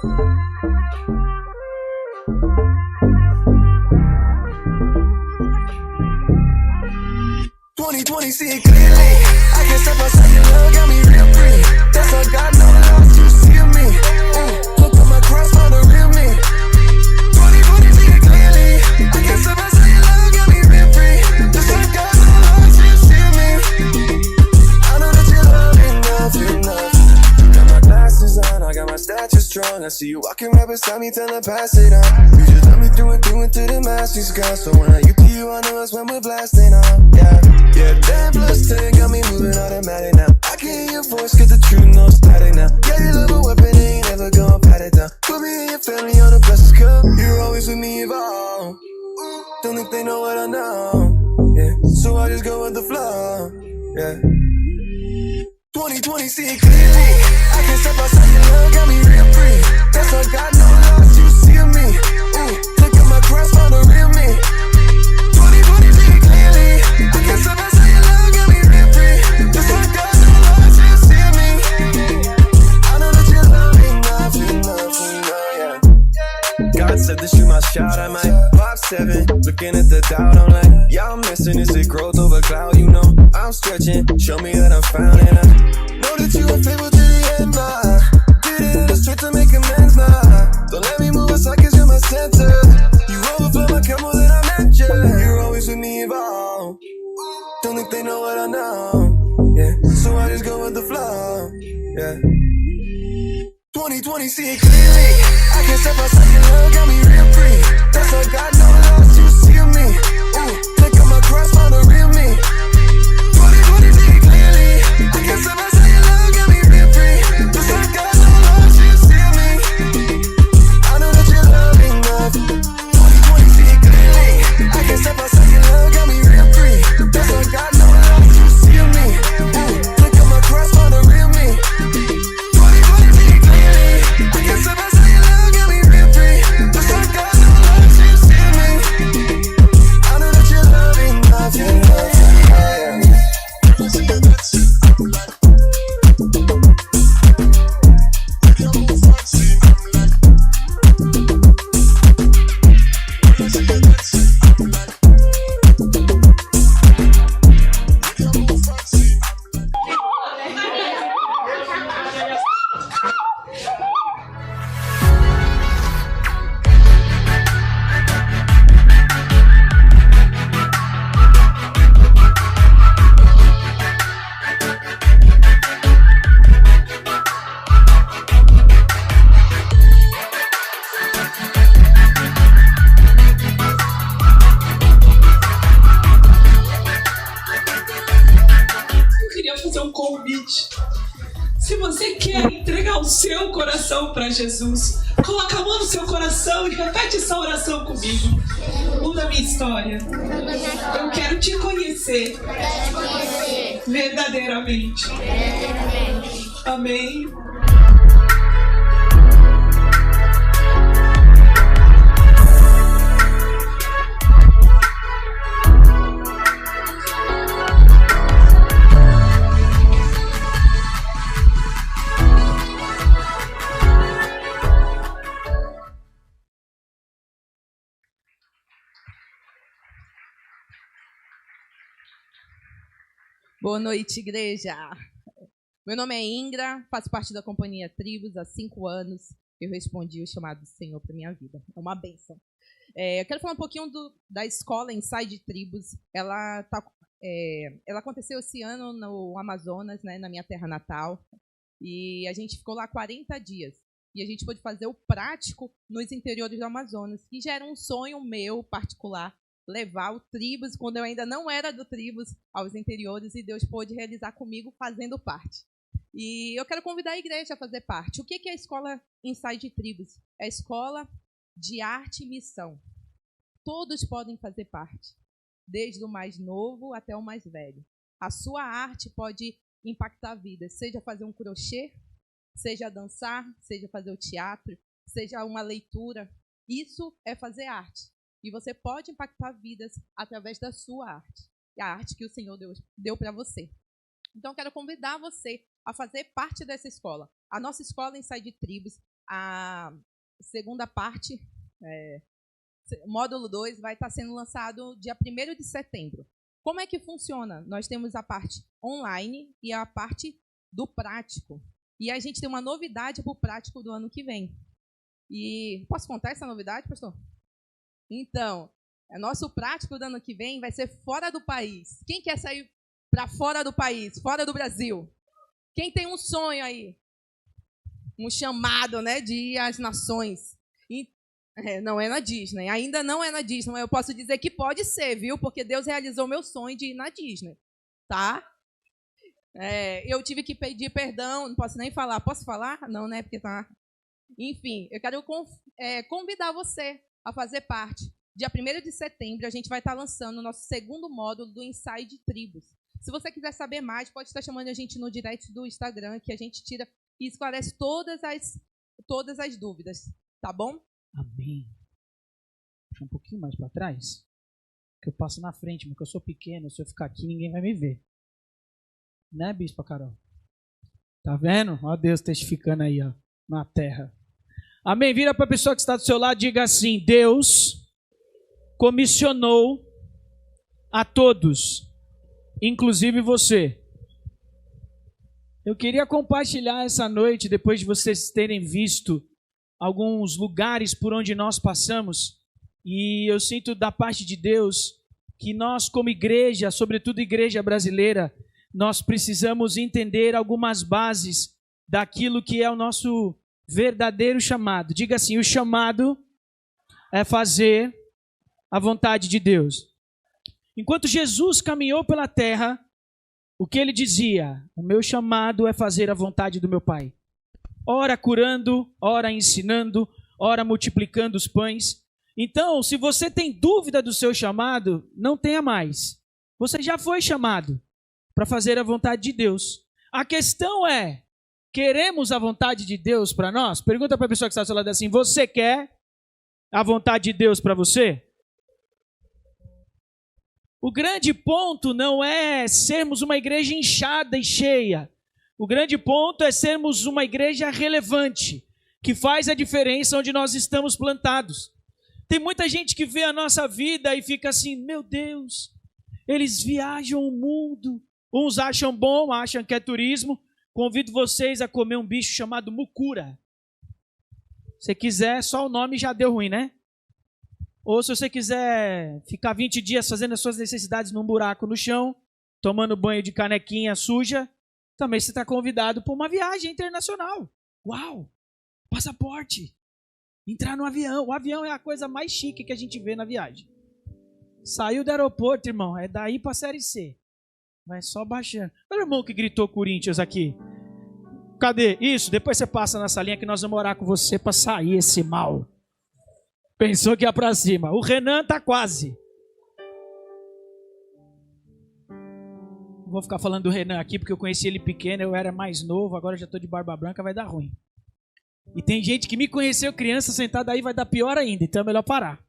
2020, see it clearly. I can't stop outside your love, got me real free. That's all God knows you see me. Look at my cross, find the real me. 2020, see it clearly. I can't stop outside your love, got me real free. That's all God knows you see me. I know that you love enough. Got my glasses on, I got my stature strong. I see you walking right beside me, tell her pass it on. You just love me through and through until the master's gone. So when I get to you, I know it's when we're blasting on. Yeah, 10 plus 10 got me moving automatic now. I can hear your voice, get the truth, no static now. Yeah, you love a weapon, ain't never gonna pat it down. Put me and your family on the blessed cup. You're always with me evolve. Don't think they know what I know. Yeah, so I just go with the flow. Yeah. 2020, see it clearly. I can't step outside your love, got me real free. That's all God knows you see me. Look at my cross, find the real me. 2020, see it clearly. I can't step outside your love, got me real free. That's all God knows you see me. I know that you love enough, yeah. God said to shoot my shot, I might 5'7", looking at the doubt, I'm like, y'all missing, is it growth over cloud? You know, I'm stretching, show me that I'm found, and I know that you are faithful to the end, nah. Did it in the street to make amends, nah. Don't let me move aside, cause you're my center. You overflow my cup more than I meant, yeah. You're always with me evolve. Don't think they know what I know, yeah. So I just go with the flow, yeah. 2020, see it clearly. I can't step outside your love, got me real free. That's all God knows you see me. Look at my cross, find the real me. 2020, see it clearly. I can't step outside your love, got me real free. That's all God knows you see me. I know that you love enough. 2020, see it clearly. I can't step outside your love, got me real free. That's all God knows you see me. Look at my cross, find the real me. 2020, see it clearly. I can't step outside your love, got me real free. That's all God knows you see me. I know that you love enough, Se você quer entregar o seu coração para Jesus, coloca a mão no seu coração e repete essa oração comigo. Muda a minha história. Eu quero te conhecer verdadeiramente. Amém. Boa noite, igreja. Meu nome é Ingra, faço parte da Companhia Tribos há 5 anos. Eu respondi o chamado do Senhor para minha vida. É uma bênção. Eu quero falar um pouquinho da escola Inside Tribos. Ela aconteceu esse ano no Amazonas, né, na minha terra natal. E a gente ficou lá 40 dias. E a gente pôde fazer o prático nos interiores do Amazonas, que já era um sonho meu particular, levar o Tribos, quando eu ainda não era do Tribos, aos interiores, e Deus pôde realizar comigo fazendo parte. E eu quero convidar a igreja a fazer parte. O que é a escola Inside Tribos? É a escola de arte e missão. Todos podem fazer parte, desde o mais novo até o mais velho. A sua arte pode impactar vidas, seja fazer um crochê, seja dançar, seja fazer o teatro, seja uma leitura. Isso é fazer arte. E você pode impactar vidas através da sua arte. A arte que o Senhor deu para você. Então, eu quero convidar você a fazer parte dessa escola. A nossa escola Inside Tribos, a segunda parte, módulo 2, vai estar sendo lançado dia 1º de setembro. Como é que funciona? Nós temos a parte online e a parte do prático. E a gente tem uma novidade para o prático do ano que vem. E posso contar essa novidade, pastor? Então, nosso prático do ano que vem vai ser fora do país. Quem quer sair para fora do país, fora do Brasil? Quem tem um sonho aí? Um chamado, né, de ir às nações. Não é na Disney. Ainda não é na Disney, mas eu posso dizer que pode ser, viu? Porque Deus realizou meu sonho de ir na Disney. Tá? Eu tive que pedir perdão, não posso nem falar. Posso falar? Não, né? Porque tá... Enfim, eu quero convidar você a fazer parte. Dia 1º de setembro, a gente vai estar lançando o nosso segundo módulo do Inside Tribos. Se você quiser saber mais, pode estar chamando a gente no direct do Instagram, que a gente tira e esclarece todas as dúvidas. Tá bom? Amém. Puxa um pouquinho mais para trás, que eu passo na frente, porque eu sou pequeno, se eu ficar aqui, ninguém vai me ver. Né, Bispa Carol? Tá vendo? Ó Deus testificando aí, ó, na terra. Amém. Vira para a pessoa que está do seu lado e diga assim: Deus comissionou a todos, inclusive você. Eu queria compartilhar essa noite, depois de vocês terem visto alguns lugares por onde nós passamos, e eu sinto da parte de Deus que nós, como igreja, sobretudo igreja brasileira, nós precisamos entender algumas bases daquilo que é o nosso verdadeiro chamado. Diga assim: o chamado é fazer a vontade de Deus. Enquanto Jesus caminhou pela terra, o que ele dizia? O meu chamado é fazer a vontade do meu Pai. Ora curando, ora ensinando, ora multiplicando os pães. Então, se você tem dúvida do seu chamado, não tenha mais. Você já foi chamado para fazer a vontade de Deus. A questão é, queremos a vontade de Deus para nós? Pergunta para a pessoa que está ao seu lado assim: você quer a vontade de Deus para você? O grande ponto não é sermos uma igreja inchada e cheia. O grande ponto é sermos uma igreja relevante, que faz a diferença onde nós estamos plantados. Tem muita gente que vê a nossa vida e fica assim: meu Deus, eles viajam o mundo. Uns acham bom, acham que é turismo. Convido vocês a comer um bicho chamado mucura. Se quiser, só o nome já deu ruim, né? Ou se você quiser ficar 20 dias fazendo as suas necessidades num buraco no chão, tomando banho de canequinha suja, também você está convidado para uma viagem internacional. Uau! Passaporte! Entrar no avião. O avião é a coisa mais chique que a gente vê na viagem. Saiu do aeroporto, irmão, é daí para a Série C. Vai só baixando. Olha o irmão que gritou Corinthians aqui. Cadê? Isso, depois você passa na salinha que nós vamos orar com você para sair esse mal. Pensou que ia para cima. O Renan tá quase. Vou ficar falando do Renan aqui porque eu conheci ele pequeno, eu era mais novo, agora já estou de barba branca, vai dar ruim. E tem gente que me conheceu criança sentada aí, vai dar pior ainda, então é melhor parar.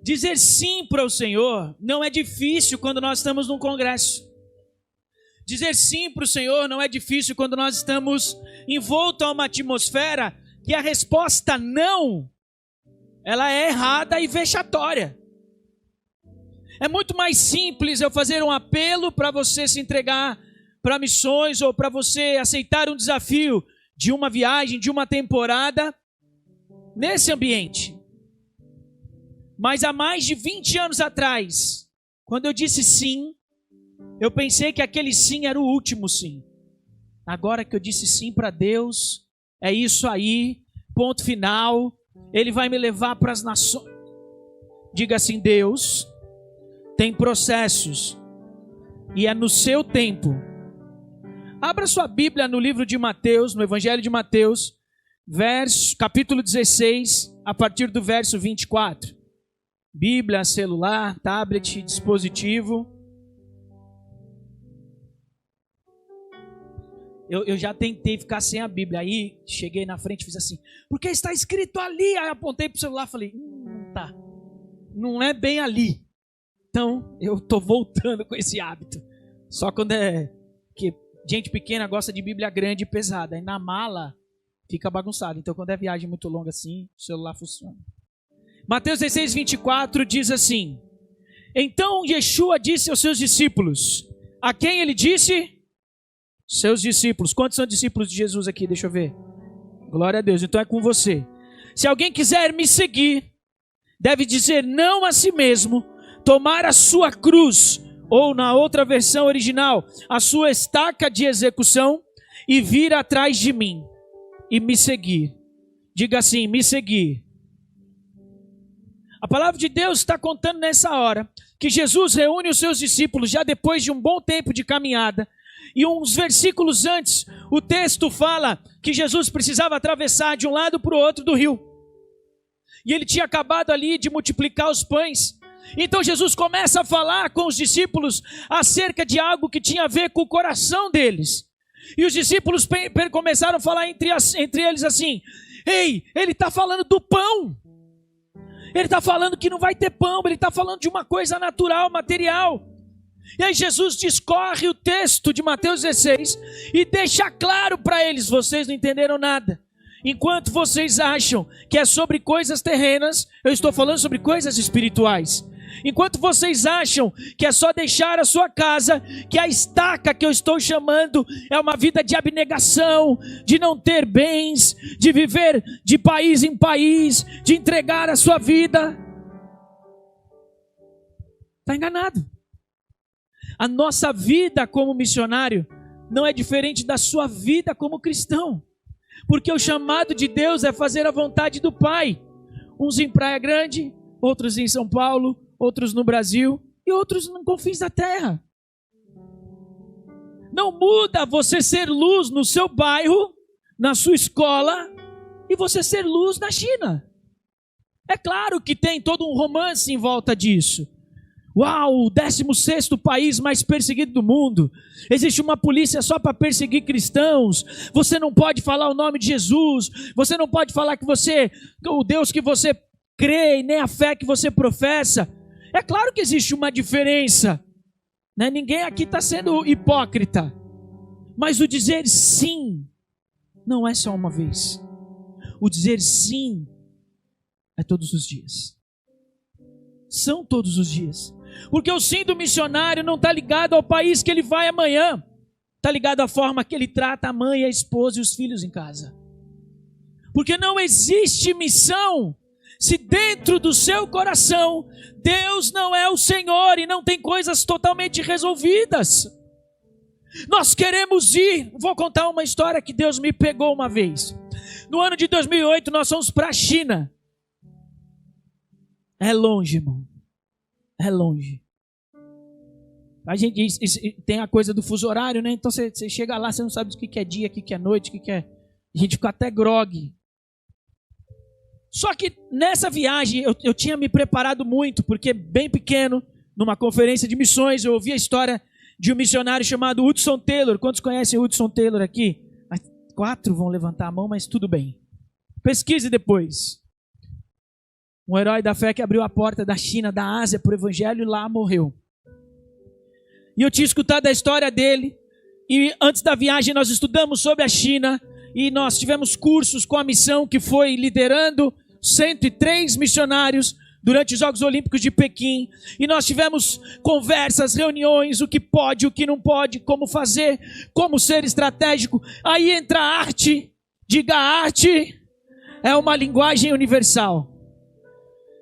Dizer sim para o Senhor não é difícil quando nós estamos num congresso. Dizer sim para o Senhor não é difícil quando nós estamos envoltos a uma atmosfera que a resposta não, ela é errada e vexatória. É muito mais simples eu fazer um apelo para você se entregar para missões ou para você aceitar um desafio de uma viagem, de uma temporada, nesse ambiente. Mas há mais de 20 anos atrás, quando eu disse sim, eu pensei que aquele sim era o último sim. Agora que eu disse sim para Deus, é isso aí, ponto final, Ele vai me levar para as nações. Diga assim: Deus tem processos e é no seu tempo. Abra sua Bíblia no livro de Mateus, no Evangelho de Mateus, capítulo 16, a partir do verso 24. Bíblia, celular, tablet, dispositivo. Eu já tentei ficar sem a Bíblia. Aí cheguei na frente e fiz assim: porque está escrito ali. Aí apontei para o celular e falei: tá, não é bem ali. Então eu estou voltando com esse hábito. Só quando é que gente pequena gosta de Bíblia grande e pesada. Aí na mala fica bagunçado. Então, quando é viagem muito longa assim, o celular funciona. Mateus 16, 24 diz assim: então Yeshua disse aos seus discípulos. A quem ele disse? Seus discípulos. Quantos são discípulos de Jesus aqui? Deixa eu ver. Glória a Deus. Então é com você. Se alguém quiser me seguir, deve dizer não a si mesmo, tomar a sua cruz, ou na outra versão original, a sua estaca de execução, e vir atrás de mim, e me seguir. Diga assim, me seguir. A palavra de Deus está contando nessa hora, que Jesus reúne os seus discípulos, já depois de um bom tempo de caminhada, e uns versículos antes, o texto fala que Jesus precisava atravessar de um lado para o outro do rio. E ele tinha acabado ali de multiplicar os pães. Então Jesus começa a falar com os discípulos acerca de algo que tinha a ver com o coração deles. E os discípulos começaram a falar entre eles assim: ei, ele está falando do pão. Ele está falando que não vai ter pão, ele está falando de uma coisa natural, material. E aí Jesus discorre o texto de Mateus 16 e deixa claro para eles: vocês não entenderam nada. Enquanto vocês acham que é sobre coisas terrenas, eu estou falando sobre coisas espirituais. Enquanto vocês acham que é só deixar a sua casa, que a estaca que eu estou chamando é uma vida de abnegação, de não ter bens, de viver de país em país, de entregar a sua vida, está enganado. A nossa vida como missionário não é diferente da sua vida como cristão. Porque o chamado de Deus é fazer a vontade do Pai. Uns em Praia Grande, outros em São Paulo, outros no Brasil e outros nos confins da terra. Não muda você ser luz no seu bairro, na sua escola, e você ser luz na China. É claro que tem todo um romance em volta disso. Uau, o 16º país mais perseguido do mundo. Existe uma polícia só para perseguir cristãos. Você não pode falar o nome de Jesus. Você não pode falar que o Deus que você crê, e nem a fé que você professa. É claro que existe uma diferença, né? Ninguém aqui está sendo hipócrita. Mas o dizer sim não é só uma vez. O dizer sim é todos os dias. São todos os dias. Porque o sim do missionário não está ligado ao país que ele vai amanhã. Está ligado à forma que ele trata a mãe, a esposa e os filhos em casa. Porque não existe missão se dentro do seu coração Deus não é o Senhor e não tem coisas totalmente resolvidas. Nós queremos ir. Vou contar uma história que Deus me pegou uma vez. No ano de 2008 nós fomos para a China. É longe, irmão. É longe. A gente tem a coisa do fuso horário, né? Então você chega lá, você não sabe o que é dia, o que é noite, o que é... A gente fica até grogue. Só que nessa viagem eu tinha me preparado muito, porque bem pequeno, numa conferência de missões, eu ouvi a história de um missionário chamado Hudson Taylor. Quantos conhecem Hudson Taylor aqui? 4 vão levantar a mão, mas tudo bem. Pesquise depois. Um herói da fé que abriu a porta da China, da Ásia para o Evangelho e lá morreu. E eu tinha escutado a história dele. E antes da viagem nós estudamos sobre a China. E nós tivemos cursos com a missão que foi liderando 103 missionários durante os Jogos Olímpicos de Pequim. E nós tivemos conversas, reuniões, o que pode, o que não pode, como fazer, como ser estratégico. Aí entra a arte. Diga, a arte é uma linguagem universal.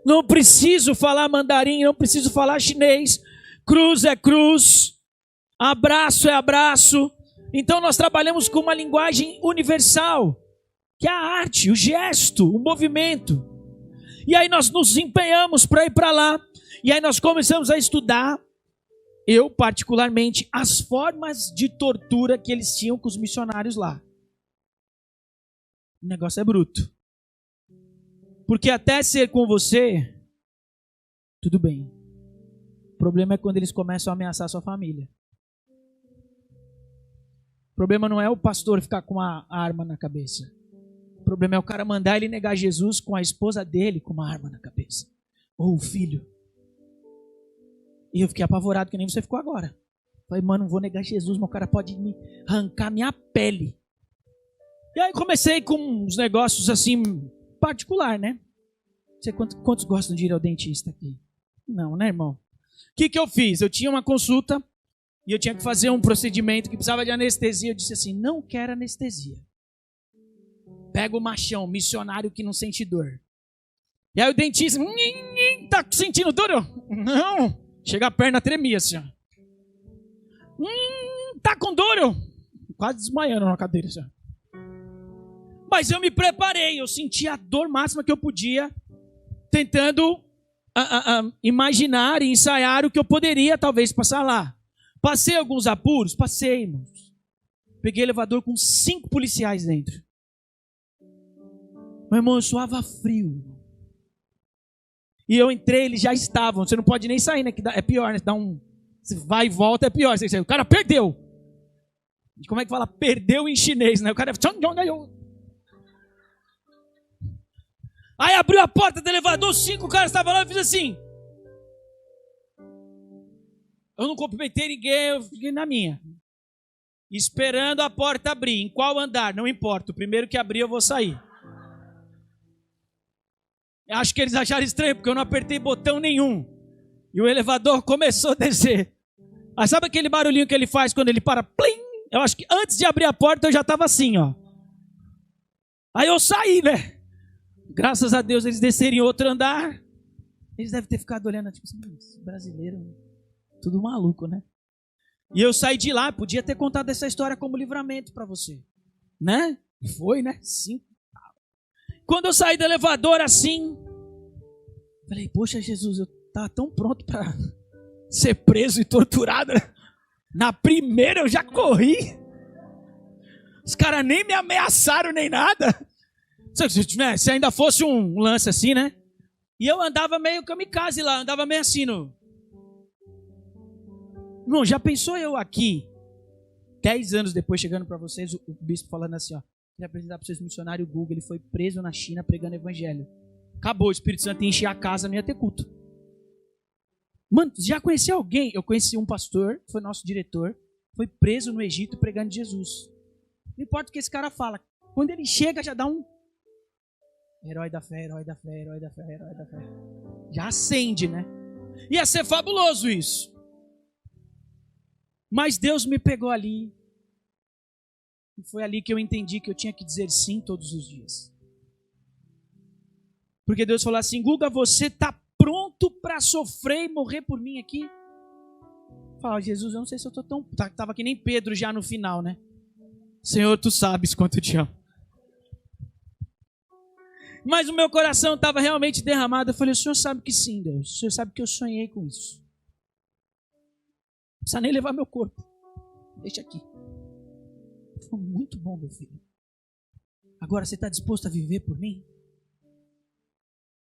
Não preciso falar mandarim, não preciso falar chinês. Cruz é cruz, abraço é abraço. Então nós trabalhamos com uma linguagem universal, que é a arte, o gesto, o movimento. E aí nós nos empenhamos para ir para lá. E aí nós começamos a estudar, eu particularmente, as formas de tortura que eles tinham com os missionários lá. O negócio é bruto. Porque até ser com você, tudo bem. O problema é quando eles começam a ameaçar a sua família. O problema não é o pastor ficar com uma arma na cabeça. O problema é o cara mandar ele negar Jesus com a esposa dele com uma arma na cabeça. Ou o filho. E eu fiquei apavorado que nem você ficou agora. Falei, mano, não vou negar Jesus, mas o cara pode me arrancar minha pele. E aí comecei com uns negócios assim, particular, né? Não sei quantos gostam de ir ao dentista aqui. Não, né, irmão? O que eu fiz? Eu tinha uma consulta e eu tinha que fazer um procedimento que precisava de anestesia. Eu disse assim, não quero anestesia. Pega o machão, missionário que não sente dor. E aí o dentista, tá sentindo dor? Não. Chega a perna tremia assim, ó. Tá com dor? Quase desmaiando na cadeira assim, ó. Mas eu me preparei, eu senti a dor máxima que eu podia, tentando imaginar e ensaiar o que eu poderia talvez passar lá. Passei alguns apuros? Passei, irmãos. Peguei elevador com 5 policiais dentro. Meu irmão, eu suava frio. E eu entrei, eles já estavam. Você não pode nem sair, né? Que é pior, né? Você vai e volta, é pior. O cara perdeu. Como é que fala? Perdeu em chinês, né? O cara... Aí abriu a porta do elevador, 5 caras estavam lá, eu fiz assim. Eu não cumprimentei ninguém, eu fiquei na minha. Esperando a porta abrir. Em qual andar? Não importa. O primeiro que abrir eu vou sair. Acho que eles acharam estranho, porque eu não apertei botão nenhum. E o elevador começou a descer. Aí sabe aquele barulhinho que ele faz quando ele para? Plim! Eu acho que antes de abrir a porta eu já estava assim, ó. Aí eu saí, né? Graças a Deus eles desceram em outro andar. Eles devem ter ficado olhando, tipo assim, brasileiro, tudo maluco, né? E eu saí de lá, podia ter contado essa história como livramento para você. Né? E foi, né? Sim. Quando eu saí do elevador assim, falei, poxa Jesus, eu estava tão pronto para ser preso e torturado. Na primeira eu já corri. Os caras nem me ameaçaram nem nada. Se ainda fosse um lance assim, né? E eu andava meio kamikaze lá, andava meio assim no... Não, já pensou eu aqui, 10 anos depois, chegando para vocês, o bispo falando assim, ó, queria apresentar para vocês o missionário Google, ele foi preso na China pregando evangelho. Acabou, o Espírito Santo ia encher a casa, não ia ter culto. Mano, já conheci alguém? Eu conheci um pastor, foi nosso diretor, foi preso no Egito pregando Jesus. Não importa o que esse cara fala, quando ele chega já dá um herói da fé, herói da fé, herói da fé, herói da fé. Já acende, né? Ia ser fabuloso isso. Mas Deus me pegou ali. E foi ali que eu entendi que eu tinha que dizer sim todos os dias. Porque Deus falou assim, Guga, você está pronto para sofrer e morrer por mim aqui? Fala, Jesus, eu não sei se eu estou tão... Estava que nem Pedro já no final, né? Senhor, tu sabes quanto eu te amo. Mas o meu coração estava realmente derramado. Eu falei, o Senhor sabe que sim, Deus. O Senhor sabe que eu sonhei com isso. Não precisa nem levar meu corpo. Deixa aqui. Foi muito bom, meu filho. Agora você está disposto a viver por mim?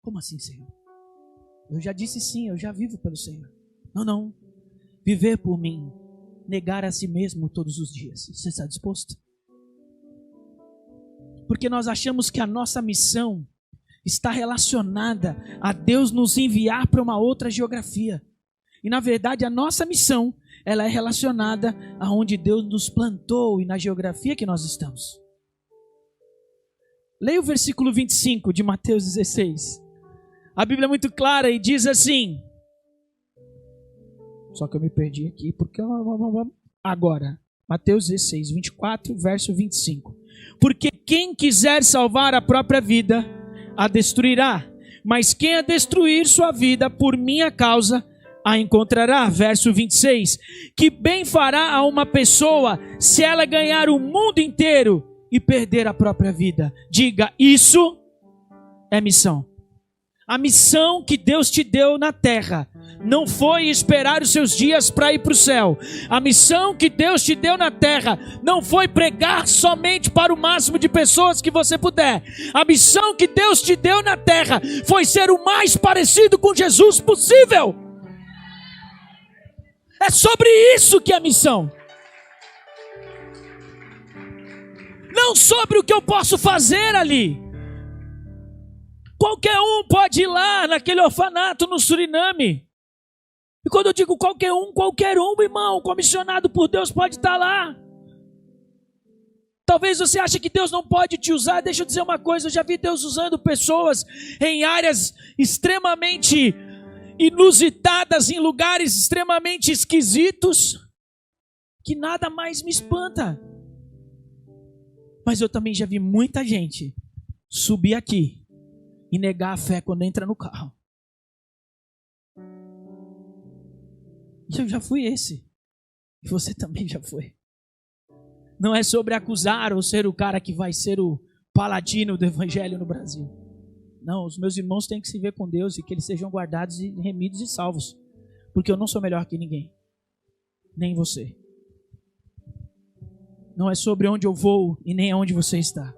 Como assim, Senhor? Eu já disse sim, eu já vivo pelo Senhor. Não. Viver por mim. Negar a si mesmo todos os dias. Você está disposto? Porque nós achamos que a nossa missão está relacionada a Deus nos enviar para uma outra geografia. E na verdade a nossa missão, ela é relacionada aonde Deus nos plantou e na geografia que nós estamos. Leia o versículo 25 de Mateus 16. A Bíblia é muito clara e diz assim. Só que eu me perdi aqui porque... Agora, Mateus 16, 24, verso 25. Porque quem quiser salvar a própria vida, a destruirá. Mas quem a destruir sua vida por minha causa, a encontrará. Verso 26. Que bem fará a uma pessoa se ela ganhar o mundo inteiro e perder a própria vida? Diga, isso é missão. A missão que Deus te deu na terra não foi esperar os seus dias para ir para o céu. A missão que Deus te deu na terra não foi pregar somente para o máximo de pessoas que você puder. A missão que Deus te deu na terra foi ser o mais parecido com Jesus possível. É sobre isso que é a missão. Não sobre o que eu posso fazer ali. Qualquer um pode ir lá naquele orfanato no Suriname. E quando eu digo qualquer um, irmão, comissionado por Deus pode estar lá. Talvez você ache que Deus não pode te usar. Deixa eu dizer uma coisa, eu já vi Deus usando pessoas em áreas extremamente inusitadas, em lugares extremamente esquisitos, que nada mais me espanta. Mas eu também já vi muita gente subir aqui e negar a fé quando entra no carro. E eu já fui esse. E você também já foi. Não é sobre acusar ou ser o cara que vai ser o paladino do evangelho no Brasil. Não, os meus irmãos têm que se ver com Deus e que eles sejam guardados e remidos e salvos. Porque eu não sou melhor que ninguém. Nem você. Não é sobre onde eu vou e nem aonde você está.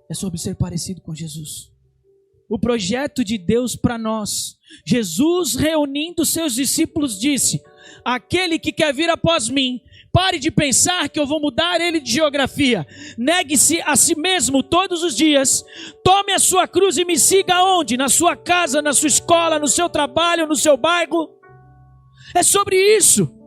É sobre ser parecido com Jesus. O projeto de Deus para nós. Jesus, reunindo seus discípulos, disse: aquele que quer vir após mim, pare de pensar que eu vou mudar ele de geografia. Negue-se a si mesmo todos os dias. Tome a sua cruz e me siga onde? Na sua casa, na sua escola, no seu trabalho, no seu bairro. É sobre isso.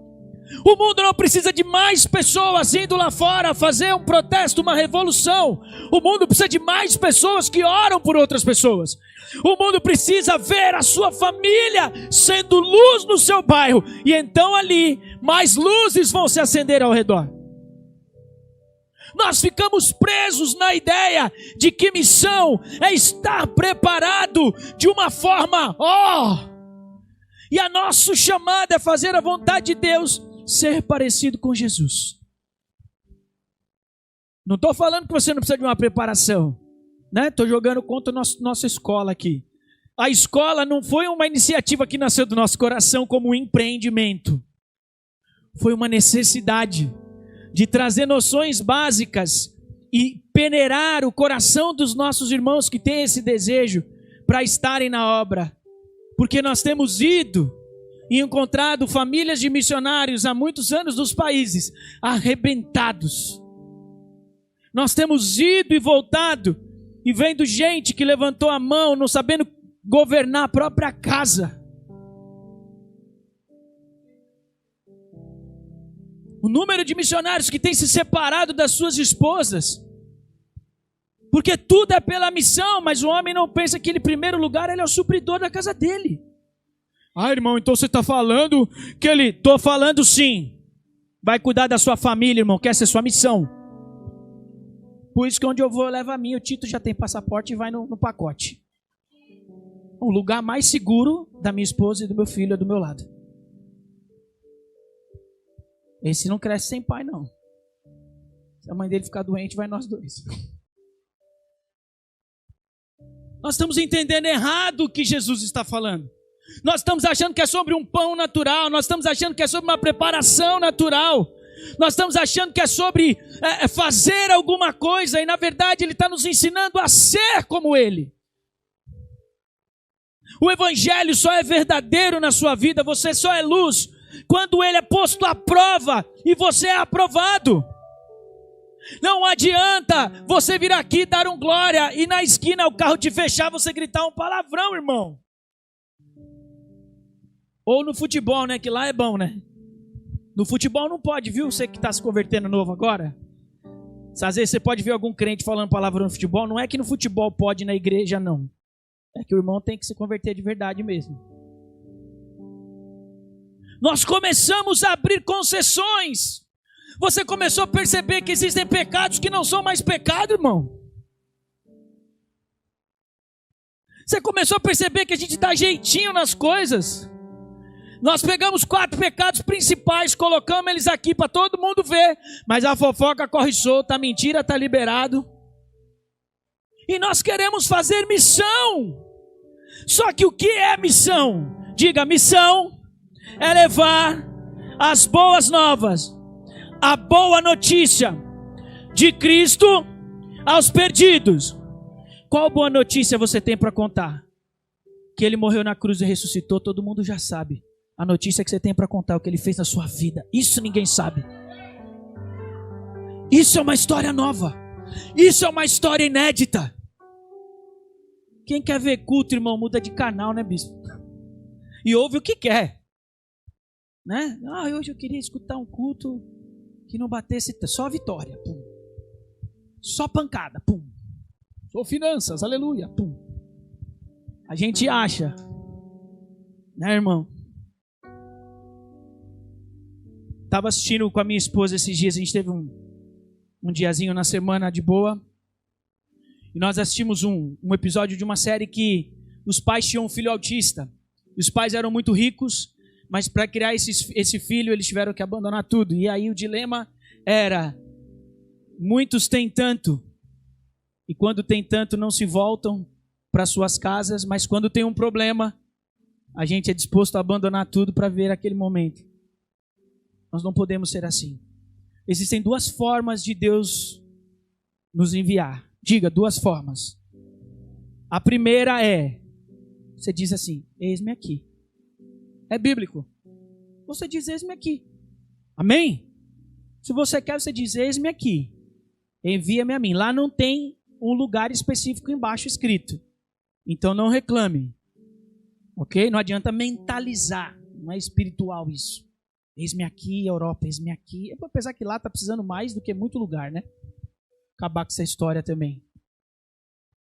O mundo não precisa de mais pessoas indo lá fora fazer um protesto, uma revolução. O mundo precisa de mais pessoas que oram por outras pessoas. O mundo precisa ver a sua família sendo luz no seu bairro. E então ali, mais luzes vão se acender ao redor. Nós ficamos presos na ideia de que missão é estar preparado de uma forma, e a nossa chamada é fazer a vontade de Deus, ser parecido com Jesus. Não estou falando que você não precisa de uma preparação, né? Estou jogando contra nossa escola aqui. A escola não foi uma iniciativa que nasceu do nosso coração como um empreendimento. Foi uma necessidade de trazer noções básicas e peneirar o coração dos nossos irmãos que têm esse desejo para estarem na obra. Porque nós temos ido e encontrado famílias de missionários há muitos anos nos países arrebentados. Nós temos ido e voltado e vendo gente que levantou a mão não sabendo governar a própria casa. O número de missionários que têm se separado das suas esposas, porque tudo é pela missão, mas o homem não pensa que em primeiro lugar ele é o supridor da casa dele. Ah, irmão, então você está falando que ele... Estou falando sim. Vai cuidar da sua família, irmão, que essa é sua missão. Por isso que onde eu vou, eu levo a minha. O Tito já tem passaporte e vai no pacote. O lugar mais seguro da minha esposa e do meu filho é do meu lado. Esse não cresce sem pai, não. Se a mãe dele ficar doente, vai nós dois. Nós estamos entendendo errado o que Jesus está falando. Nós estamos achando que é sobre um pão natural. Nós estamos achando que é sobre uma preparação natural. Nós estamos achando que é sobre fazer alguma coisa. E na verdade Ele está nos ensinando a ser como Ele. O Evangelho só é verdadeiro na sua vida. Você só é luz quando Ele é posto à prova e você é aprovado. Não adianta você vir aqui dar um glória e na esquina o carro te fechar, você gritar um palavrão, irmão. Ou no futebol, né? Que lá é bom, né? No futebol não pode, viu? Você que está se convertendo novo agora. Às vezes você pode ver algum crente falando palavrão no futebol. Não é que no futebol pode, na igreja não. É que o irmão tem que se converter de verdade mesmo. Nós começamos a abrir concessões. Você começou a perceber que existem pecados que não são mais pecado, irmão. Você começou a perceber que a gente dá jeitinho nas coisas. Nós pegamos 4 pecados principais, colocamos eles aqui para todo mundo ver, mas a fofoca corre solta, a mentira está liberado. E nós queremos fazer missão. Só que o que é missão? Diga, missão é levar as boas novas, a boa notícia de Cristo aos perdidos. Qual boa notícia você tem para contar? Que Ele morreu na cruz e ressuscitou, todo mundo já sabe. A notícia que você tem para contar é o que Ele fez na sua vida. Isso ninguém sabe. Isso é uma história nova. Isso é uma história inédita. Quem quer ver culto, irmão, muda de canal, né, bispo? E ouve o que quer, né? Hoje eu queria escutar um culto que não batesse só a vitória. Pum. Só pancada, pum. Sou finanças, aleluia, pum. A gente acha, né, irmão? Tava assistindo com a minha esposa esses dias, a gente teve um diazinho na semana de boa. E nós assistimos um episódio de uma série que os pais tinham um filho autista. E os pais eram muito ricos, mas para criar esse filho eles tiveram que abandonar tudo. E aí o dilema era, muitos têm tanto, e quando tem tanto não se voltam para suas casas, mas quando tem um problema, a gente é disposto a abandonar tudo para ver aquele momento. Nós não podemos ser assim. Existem duas formas de Deus nos enviar. Diga, duas formas. A primeira é, você diz assim, eis-me aqui. É bíblico. Você diz, eis-me aqui. Amém? Se você quer, você diz, eis-me aqui. Envia-me a mim. Lá não tem um lugar específico embaixo escrito. Então não reclame. Ok? Não adianta mentalizar. Não é espiritual isso. Eis-me aqui, Europa, eis-me aqui. Apesar que lá está precisando mais do que muito lugar, né? Acabar com essa história também.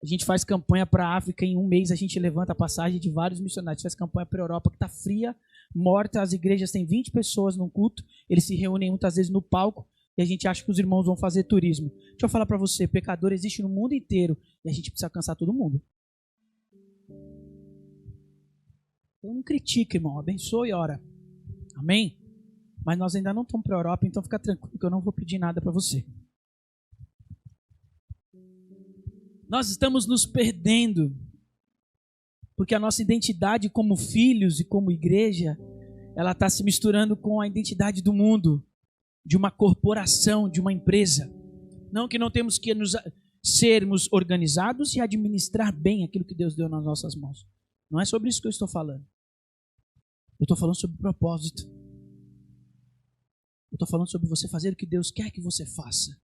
A gente faz campanha para a África, em um mês a gente levanta a passagem de vários missionários. Faz campanha para a Europa, que está fria, morta. As igrejas têm 20 pessoas num culto. Eles se reúnem muitas vezes no palco e a gente acha que os irmãos vão fazer turismo. Deixa eu falar para você, pecador existe no mundo inteiro e a gente precisa alcançar todo mundo. Então não critique, irmão. Abençoe e ora. Amém? Mas nós ainda não estamos para a Europa, então fica tranquilo que eu não vou pedir nada para você. Nós estamos nos perdendo, porque a nossa identidade como filhos e como igreja, ela está se misturando com a identidade do mundo, de uma corporação, de uma empresa. Não que não temos que sermos organizados e administrar bem aquilo que Deus deu nas nossas mãos. Não é sobre isso que eu estou falando. Eu estou falando sobre propósito. Eu estou falando sobre você fazer o que Deus quer que você faça.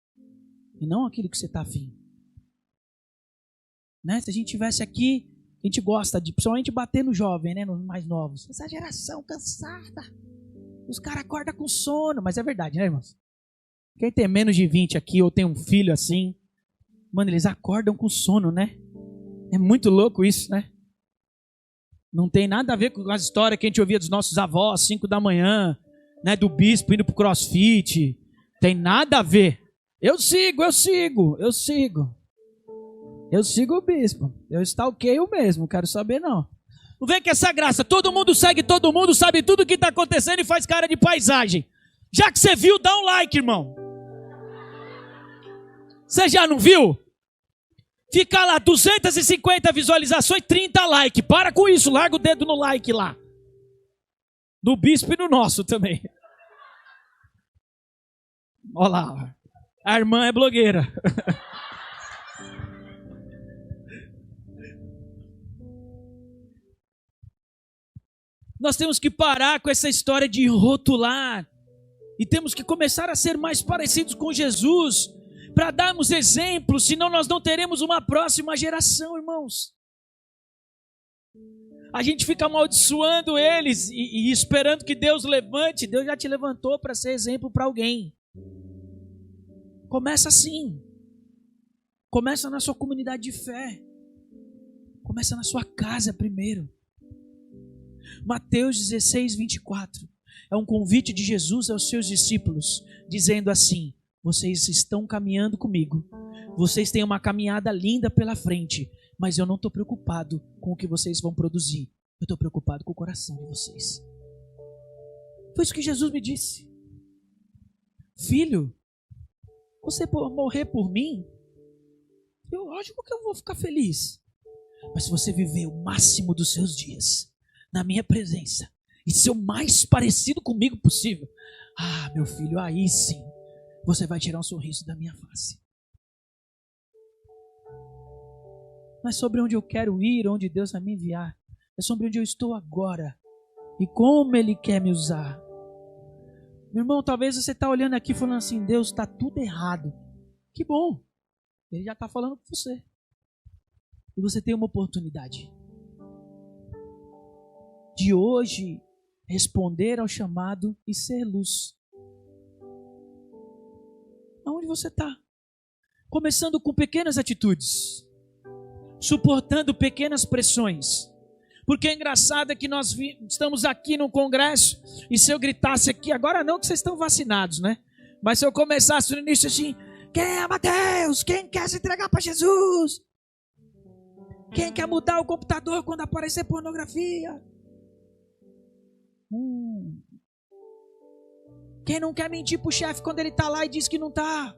E não aquilo que você está afim. Né? Se a gente tivesse aqui, a gente gosta de, principalmente, bater no jovem, né? Nos mais novos. Essa geração cansada. Os caras acordam com sono. Mas é verdade, né, irmãos? Quem tem menos de 20 aqui ou tem um filho assim, mano, eles acordam com sono, né? É muito louco isso, né? Não tem nada a ver com as histórias que a gente ouvia dos nossos avós, 5 da manhã, né? Do bispo indo pro crossfit. Tem nada a ver. Eu sigo o bispo. Eu stalkeio mesmo, quero saber não. Não vem com essa graça. Todo mundo segue todo mundo, sabe tudo o que está acontecendo e faz cara de paisagem. Já que você viu, dá um like, irmão. Você já não viu? Fica lá, 250 visualizações, 30 likes. Para com isso, larga o dedo no like lá. Do bispo e no nosso também. Olha lá, a irmã é blogueira. Nós temos que parar com essa história de rotular. E temos que começar a ser mais parecidos com Jesus. Para darmos exemplos, senão nós não teremos uma próxima geração, irmãos. A gente fica amaldiçoando eles e esperando que Deus levante. Deus já te levantou para ser exemplo para alguém. Começa assim. Começa na sua comunidade de fé. Começa na sua casa primeiro. Mateus 16, 24. É um convite de Jesus aos seus discípulos, dizendo assim: vocês estão caminhando comigo. Vocês têm uma caminhada linda pela frente, mas eu não estou preocupado com o que vocês vão produzir. Eu estou preocupado com o coração de vocês. Foi isso que Jesus me disse. Filho, você morrer por mim, lógico que eu vou ficar feliz. Mas se você viver o máximo dos seus dias na minha presença e ser o mais parecido comigo possível, meu filho, aí sim você vai tirar um sorriso da minha face. Não é sobre onde eu quero ir, onde Deus vai me enviar. É sobre onde eu estou agora e como Ele quer me usar. Meu irmão, talvez você está olhando aqui falando assim: Deus, está tudo errado. Que bom, Ele já está falando com você. E você tem uma oportunidade de hoje responder ao chamado e ser luz. Aonde você está? Começando com pequenas atitudes, suportando pequenas pressões. Porque é engraçado que nós estamos aqui no congresso, e se eu gritasse aqui, agora não que vocês estão vacinados, né? Mas se eu começasse no início assim, quem é Mateus? Quem quer se entregar para Jesus? Quem quer mudar o computador quando aparecer pornografia? Quem não quer mentir pro chefe quando ele está lá e diz que não está?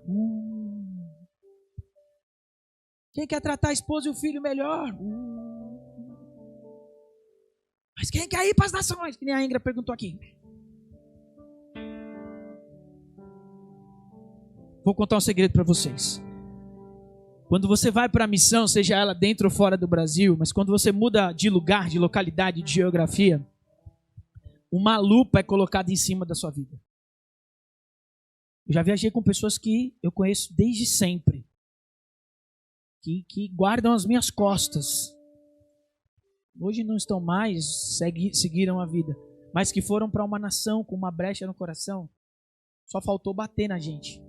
Quem quer tratar a esposa e o filho melhor? Mas quem quer ir para as nações? Que nem a Ingra perguntou aqui. Vou contar um segredo para vocês. Quando você vai para a missão, seja ela dentro ou fora do Brasil, mas quando você muda de lugar, de localidade, de geografia, uma lupa é colocada em cima da sua vida. Eu já viajei com pessoas que eu conheço desde sempre, que guardam as minhas costas. Hoje não estão mais, seguiram a vida, mas que foram para uma nação com uma brecha no coração, só faltou bater na gente.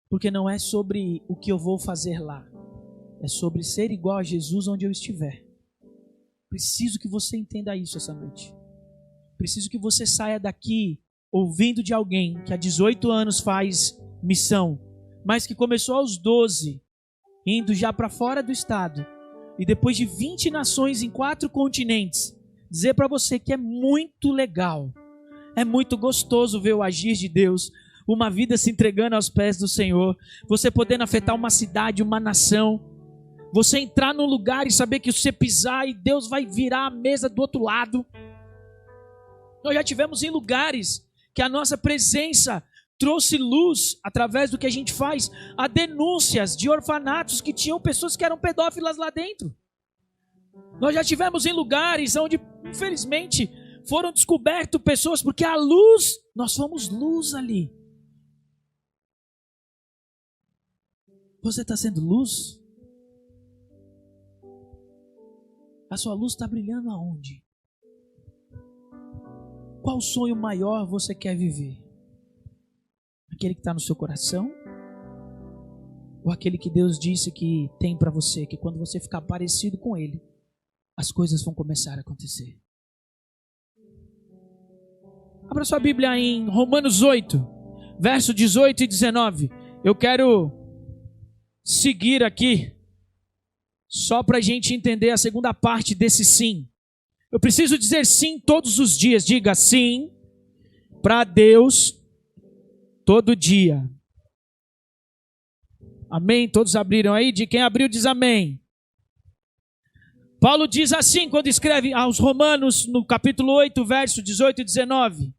Porque não é sobre o que eu vou fazer lá, é sobre ser igual a Jesus onde eu estiver. Preciso que você entenda isso essa noite. Preciso que você saia daqui ouvindo de alguém que há 18 anos faz missão, mas que começou aos 12, indo já para fora do estado, e depois de 20 nações em 4 continentes, dizer para você que é muito legal, é muito gostoso ver o agir de Deus, uma vida se entregando aos pés do Senhor, você podendo afetar uma cidade, uma nação, você entrar num lugar e saber que você pisar e Deus vai virar a mesa do outro lado. Nós já tivemos em lugares que a nossa presença trouxe luz, através do que a gente faz, a denúncias de orfanatos que tinham pessoas que eram pedófilas lá dentro. Nós já tivemos em lugares onde, infelizmente, foram descobertas pessoas, porque a luz, nós fomos luz ali. Você está sendo luz? A sua luz está brilhando aonde? Qual sonho maior você quer viver? Aquele que está no seu coração? Ou aquele que Deus disse que tem para você, que quando você ficar parecido com Ele, as coisas vão começar a acontecer? Abra sua Bíblia em Romanos 8, verso 18 e 19. Eu quero seguir aqui, só para a gente entender a segunda parte desse sim. Eu preciso dizer sim todos os dias. Diga sim para Deus todo dia. Amém? Todos abriram aí? De quem abriu diz amém. Paulo diz assim quando escreve aos Romanos no capítulo 8, verso 18 e 19.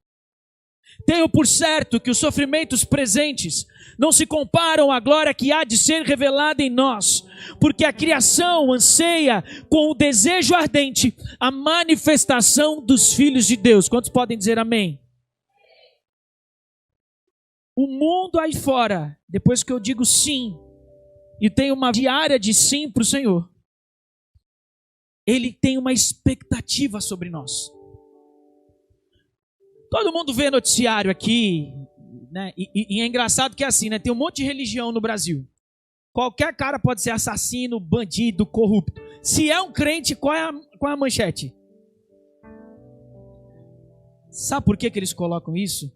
Tenho por certo que os sofrimentos presentes não se comparam à glória que há de ser revelada em nós, porque a criação anseia com o desejo ardente a manifestação dos filhos de Deus. Quantos podem dizer amém? O mundo aí fora, depois que eu digo sim, e tenho uma diária de sim para o Senhor, ele tem uma expectativa sobre nós. Todo mundo vê noticiário aqui, né? E é engraçado que é assim, né? Tem um monte de religião no Brasil. Qualquer cara pode ser assassino, bandido, corrupto. Se é um crente, qual é a manchete? Sabe por que eles colocam isso?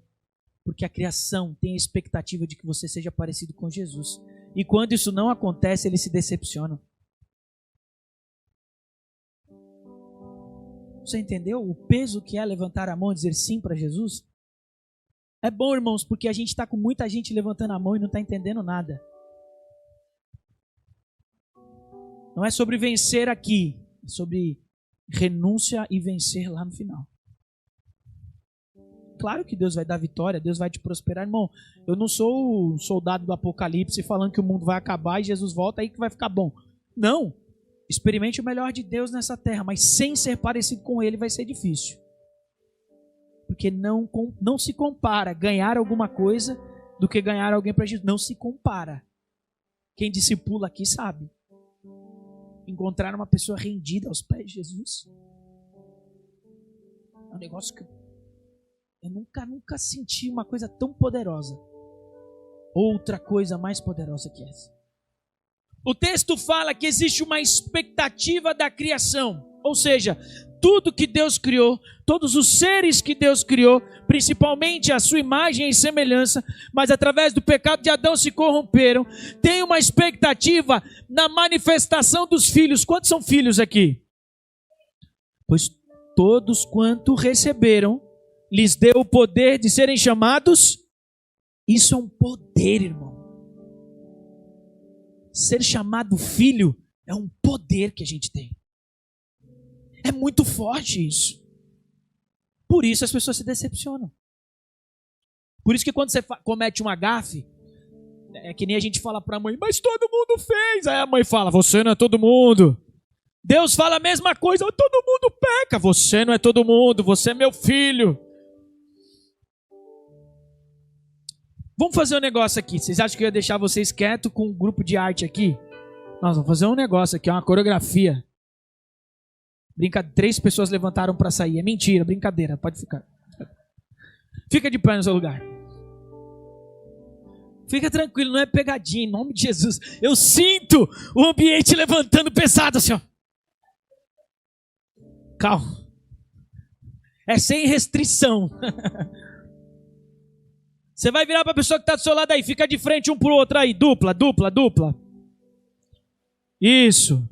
Porque a criação tem a expectativa de que você seja parecido com Jesus. E quando isso não acontece, eles se decepcionam. Você entendeu o peso que é levantar a mão e dizer sim para Jesus? É bom, irmãos, porque a gente está com muita gente levantando a mão e não está entendendo nada. Não é sobre vencer aqui, é sobre renúncia e vencer lá no final. Claro que Deus vai dar vitória, Deus vai te prosperar, irmão. Eu não sou o soldado do Apocalipse falando que o mundo vai acabar e Jesus volta aí que vai ficar bom. Não. Experimente o melhor de Deus nessa terra, mas sem ser parecido com Ele vai ser difícil. Porque não se compara ganhar alguma coisa do que ganhar alguém para Jesus. Não se compara. Quem discipula aqui sabe. Encontrar uma pessoa rendida aos pés de Jesus é um negócio que eu nunca senti uma coisa tão poderosa. outra coisa mais poderosa que essa. O texto fala que existe uma expectativa da criação, ou seja, tudo que Deus criou, todos os seres que Deus criou, principalmente a sua imagem e semelhança, mas através do pecado de Adão se corromperam, tem uma expectativa na manifestação dos filhos. Quantos são filhos aqui? Pois todos quanto receberam, lhes deu o poder de serem chamados. Isso é um poder, irmão. Ser chamado filho é um poder que a gente tem. É muito forte isso. Por isso as pessoas se decepcionam. Por isso que quando você comete uma gafe, é que nem a gente fala para a mãe, mas todo mundo fez. Aí a mãe fala, você não é todo mundo. Deus fala a mesma coisa, todo mundo peca. Você não é todo mundo, você é meu filho. Vamos fazer um negócio aqui. Vocês acham que eu ia deixar vocês quietos com um grupo de arte aqui? Nós vamos fazer um negócio aqui, uma coreografia. 3 pessoas levantaram para sair. É mentira, brincadeira. Pode ficar. Fica de pé no seu lugar. Fica tranquilo, não é pegadinha, em nome de Jesus. Eu sinto o ambiente levantando pesado assim, ó. Calma. É sem restrição. Você vai virar para a pessoa que está do seu lado aí. Fica de frente um para o outro aí. Dupla. Isso.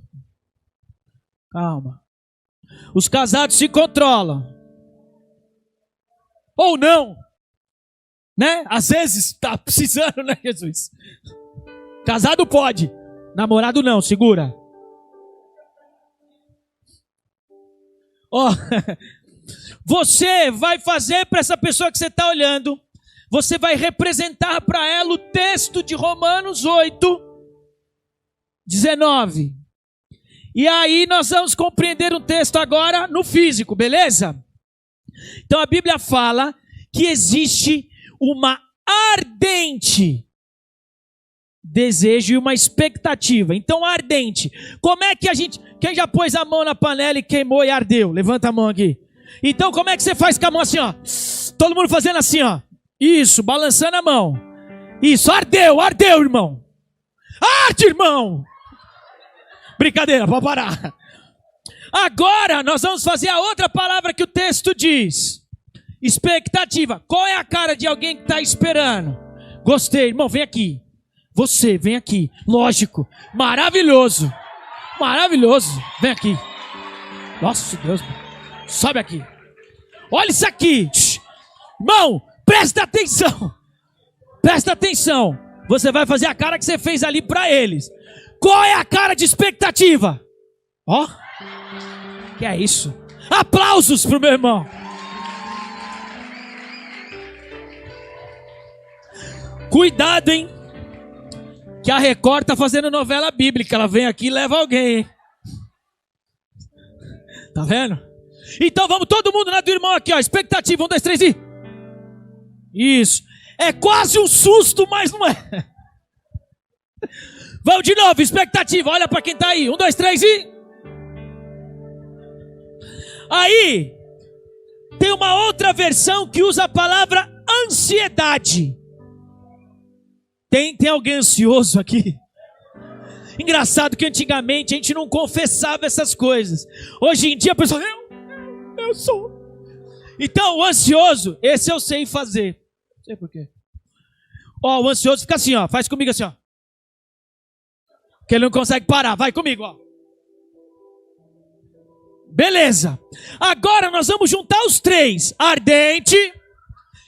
Calma. Os casados se controlam. Ou não. Né? Às vezes está precisando, né, Jesus? Casado pode. Namorado não. Segura. Ó. Você vai fazer para essa pessoa que você está olhando. Você vai representar para ela o texto de Romanos 8, 19. E aí nós vamos compreender o texto agora no físico, beleza? Então a Bíblia fala que existe uma ardente desejo e uma expectativa. Então ardente. Como é que a gente... Quem já pôs a mão na panela e queimou e ardeu? Levanta a mão aqui. Então como é que você faz com a mão assim, ó? Todo mundo fazendo assim, ó. Isso, balançando a mão. Isso, ardeu, irmão. Arde, irmão. Brincadeira, pode parar. Agora nós vamos fazer a outra palavra que o texto diz. Expectativa. Qual é a cara de alguém que está esperando? Gostei, irmão, vem aqui. Você, vem aqui. Lógico. Maravilhoso. Vem aqui. Nossa, Deus. Sobe aqui. Olha isso aqui. Irmão, presta atenção. Você vai fazer a cara que você fez ali para eles. Qual é a cara de expectativa? Ó. Que é isso? Aplausos pro meu irmão. Cuidado, hein? Que a Record tá fazendo novela bíblica. Ela vem aqui e leva alguém, hein? Tá vendo? Então vamos todo mundo na do irmão aqui, ó. Expectativa, 1, 2, 3 e... Isso. É quase um susto, mas não é. Vamos de novo, expectativa. Olha para quem tá aí. 1, 2, 3 e... Aí, tem uma outra versão que usa a palavra ansiedade. Tem alguém ansioso aqui? Engraçado que antigamente a gente não confessava essas coisas. Hoje em dia a pessoa... Eu sou... Então, o ansioso, esse eu sei fazer. Não sei por quê. Ó, o ansioso fica assim, ó. Faz comigo assim, ó. Que ele não consegue parar. Vai comigo, ó. Beleza. Agora nós vamos juntar os 3. Ardente,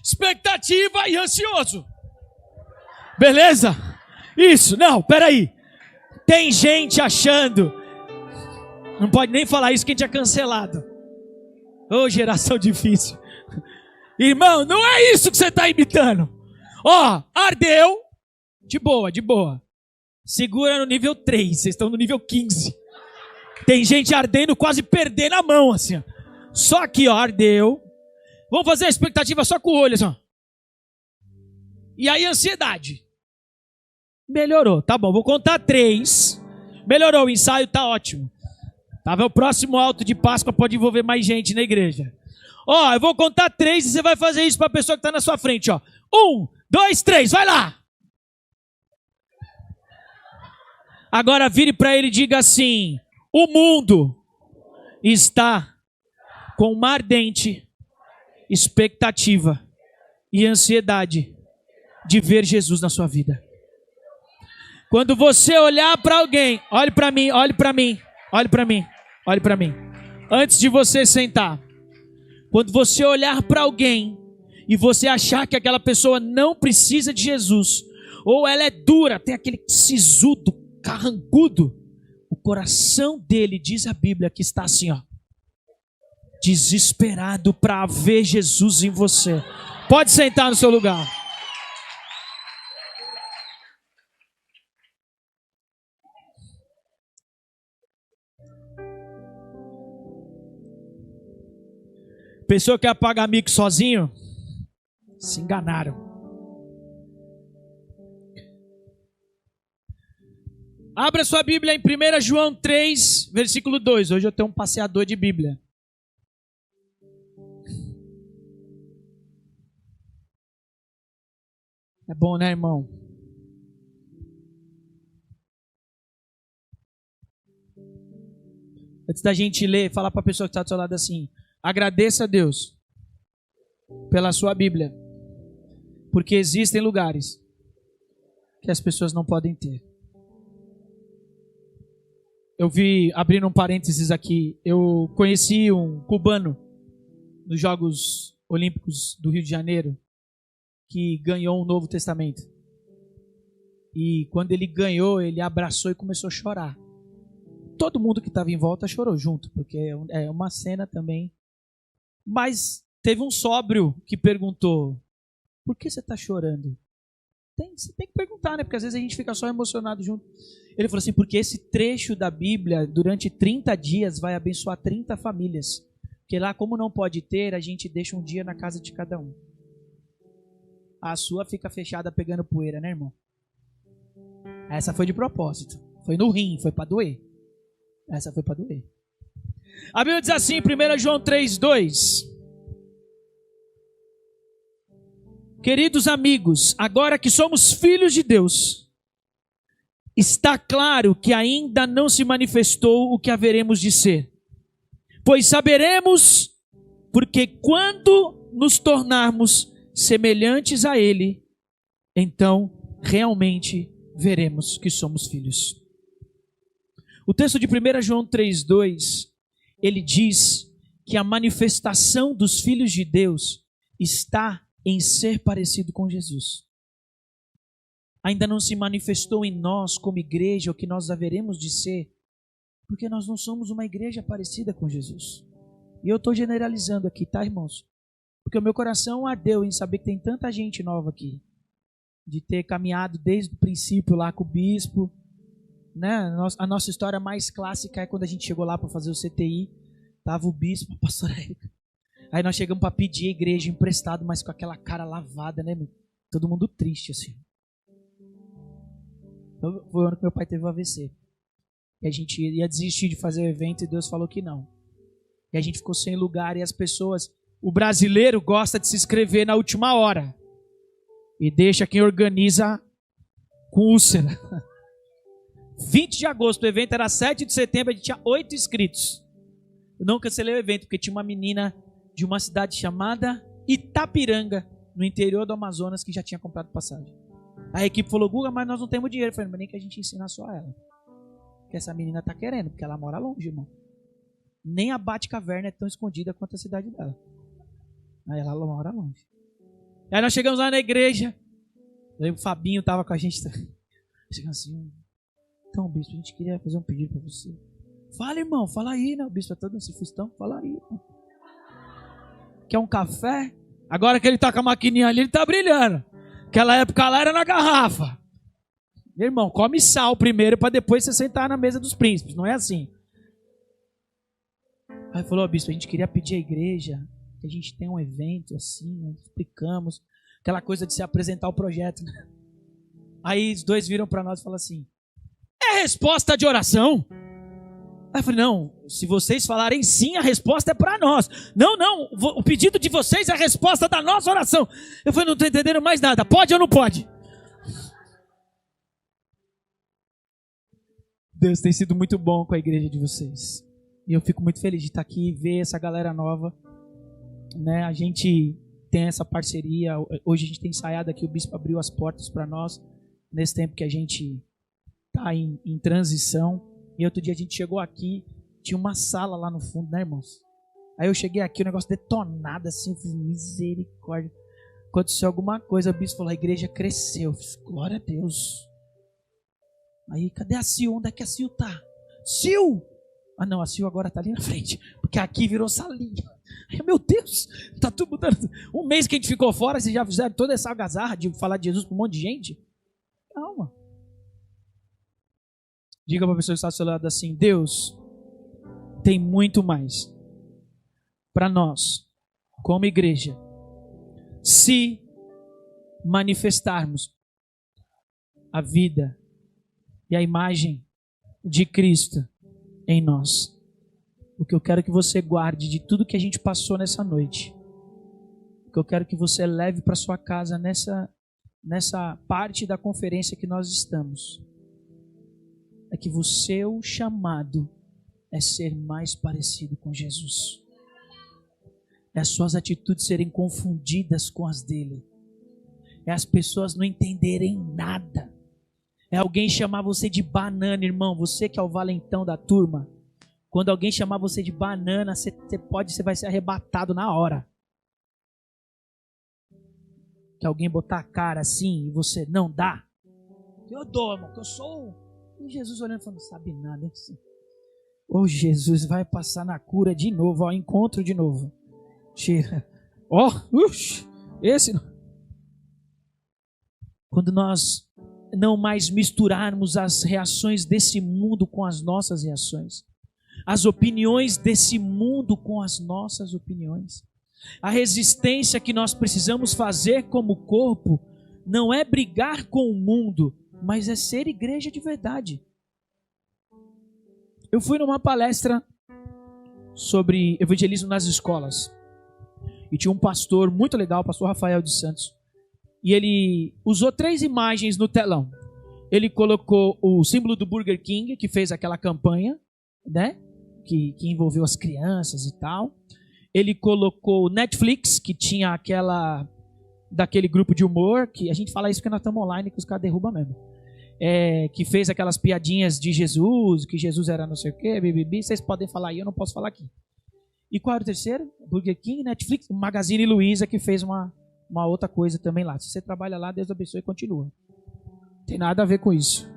expectativa e ansioso. Beleza? Isso. Não, peraí. Tem gente achando. Não pode nem falar isso que a gente é cancelado. Ô, geração difícil. Irmão, não é isso que você está imitando. Ó, ardeu. De boa. Segura no nível 3. Vocês estão no nível 15. Tem gente ardendo, quase perdendo a mão, assim, ó. Só aqui, ó, ardeu. Vamos fazer a expectativa só com o olho, assim, ó. E aí, ansiedade. Melhorou, tá bom. Vou contar 3. Melhorou, o ensaio tá ótimo. Tava o próximo alto de Páscoa, pode envolver mais gente na igreja. Ó, eu vou contar 3 e você vai fazer isso para a pessoa que está na sua frente, ó. 1, 2, 3, vai lá. Agora vire para ele e diga assim: o mundo está com uma ardente expectativa e ansiedade de ver Jesus na sua vida. Quando você olhar para alguém, olhe para mim, olhe para mim, olhe para mim, olhe para mim. Antes de você sentar, quando você olhar para alguém e você achar que aquela pessoa não precisa de Jesus, ou ela é dura, tem aquele sisudo, carrancudo, o coração dele, diz a Bíblia, que está assim, ó, desesperado para ver Jesus em você. Pode sentar no seu lugar. Pessoa que quer pagar mico sozinho, se enganaram. Abra sua Bíblia em 1 João 3, versículo 2. Hoje eu tenho um passeador de Bíblia. É bom, né, irmão? Antes da gente ler, falar para a pessoa que está do seu lado assim: agradeça a Deus pela sua Bíblia, porque existem lugares que as pessoas não podem ter. Eu vi, abrindo um parênteses aqui, eu conheci um cubano nos Jogos Olímpicos do Rio de Janeiro que ganhou um Novo Testamento. E quando ele ganhou, ele abraçou e começou a chorar. Todo mundo que estava em volta chorou junto, porque é uma cena também. Mas teve um sóbrio que perguntou: por que você está chorando? Você tem que perguntar, né? Porque às vezes a gente fica só emocionado junto. Ele falou assim: porque esse trecho da Bíblia, durante 30 dias, vai abençoar 30 famílias. Porque lá, como não pode ter, a gente deixa um dia na casa de cada um. A sua fica fechada pegando poeira, né, irmão? Essa foi de propósito. Foi no rim, foi para doer. Essa foi para doer. A Bíblia diz assim, 1 João 3, 2. Queridos amigos, agora que somos filhos de Deus, está claro que ainda não se manifestou o que haveremos de ser. Pois saberemos, porque quando nos tornarmos semelhantes a Ele, então realmente veremos que somos filhos. O texto de 1 João 3,2, ele diz que a manifestação dos filhos de Deus está em ser parecido com Jesus. Ainda não se manifestou em nós como igreja o que nós haveremos de ser, porque nós não somos uma igreja parecida com Jesus. E eu estou generalizando aqui, tá, irmãos? Porque o meu coração ardeu em saber que tem tanta gente nova aqui, de ter caminhado desde o princípio lá com o bispo, né? A nossa história mais clássica é quando a gente chegou lá para fazer o CTI, tava o bispo, a pastora Érica. Aí nós chegamos para pedir a igreja emprestado, mas com aquela cara lavada, né, meu? Todo mundo triste, assim. Foi o ano que meu pai teve o AVC. E a gente ia desistir de fazer o evento e Deus falou que não. E a gente ficou sem lugar e as pessoas... O brasileiro gosta de se inscrever na última hora. E deixa quem organiza com úlcera. 20 de agosto, o evento era 7 de setembro, a gente tinha 8 inscritos. Eu não cancelei o evento, porque tinha uma menina de uma cidade chamada Itapiranga, no interior do Amazonas, que já tinha comprado passagem. A equipe falou: Guga, mas nós não temos dinheiro. Eu falei: mas nem que a gente ensina só ela. Porque essa menina tá querendo, porque ela mora longe, irmão. Nem a Batcaverna é tão escondida quanto a cidade dela. Aí ela mora longe. Aí nós chegamos lá na igreja. Aí o Fabinho tava com a gente. Chegando assim: então, bispo, a gente queria fazer um pedido para você. Fala, irmão, fala aí, né? O bispo é todo cifistão. Fala aí, irmão. Quer um café? Agora que ele tá com a maquininha ali, ele tá brilhando. Aquela época lá era na garrafa. Meu irmão, come sal primeiro para depois você sentar na mesa dos príncipes. Não é assim. Aí falou: bispo, a gente queria pedir à igreja que a gente tem um evento assim, nós explicamos. Aquela coisa de se apresentar o projeto, né? Aí os dois viram para nós e falaram assim: é resposta de oração? Aí eu falei: não, se vocês falarem sim, a resposta é para nós. Não, o pedido de vocês é a resposta da nossa oração. Eu falei: não estou entendendo mais nada, pode ou não pode? Deus tem sido muito bom com a igreja de vocês. E eu fico muito feliz de estar aqui e ver essa galera nova, né? A gente tem essa parceria. Hoje a gente tem ensaiado aqui, o bispo abriu as portas para nós, nesse tempo que a gente está em transição. E outro dia a gente chegou aqui, tinha uma sala lá no fundo, né, irmãos? Aí eu cheguei aqui, o negócio detonado assim, eu fiz misericórdia. Aconteceu alguma coisa, o bispo falou, a igreja cresceu. Eu fiz, glória a Deus. Aí, cadê a Sil? Onde é que a Sil tá? Sil! Ah não, a Sil agora tá ali na frente, porque aqui virou salinha. Ai, meu Deus, tá tudo mudando. Um mês que a gente ficou fora, vocês já fizeram toda essa algazarra de falar de Jesus para um monte de gente? Calma. Diga para a pessoa que está ao seu lado assim, Deus tem muito mais para nós, como igreja, se manifestarmos a vida e a imagem de Cristo em nós. O que eu quero que você guarde de tudo que a gente passou nessa noite, o que eu quero que você leve para sua casa nessa parte da conferência que nós estamos, é que o seu chamado é ser mais parecido com Jesus. É as suas atitudes serem confundidas com as dele. É as pessoas não entenderem nada. É alguém chamar você de banana, irmão. Você que é o valentão da turma. Quando alguém chamar você de banana, você vai ser arrebatado na hora. Que alguém botar a cara assim e você não dá. Eu dou, irmão, que eu sou... E Jesus olhando e falando, não sabe nada. Hein? Ô Jesus, vai passar na cura de novo, ó, encontro de novo. Tira. Ó, esse... Quando nós não mais misturarmos as reações desse mundo com as nossas reações, as opiniões desse mundo com as nossas opiniões, a resistência que nós precisamos fazer como corpo não é brigar com o mundo, mas é ser igreja de verdade. Eu fui numa palestra sobre evangelismo nas escolas e tinha um pastor muito legal, o pastor Rafael de Santos. E ele usou 3 imagens no telão. Ele colocou o símbolo do Burger King, que fez aquela campanha, né? Que envolveu as crianças e tal. Ele colocou o Netflix, que tinha daquele grupo de humor, que a gente fala isso porque nós estamos online, que os caras derrubam mesmo. Que fez aquelas piadinhas de Jesus, que Jesus era não sei o quê, bibibi. Vocês podem falar aí, eu não posso falar aqui. E qual era o terceiro? Burger King, Netflix, Magazine Luiza, que fez uma outra coisa também lá. Se você trabalha lá, Deus abençoe e continua. Tem nada a ver com isso.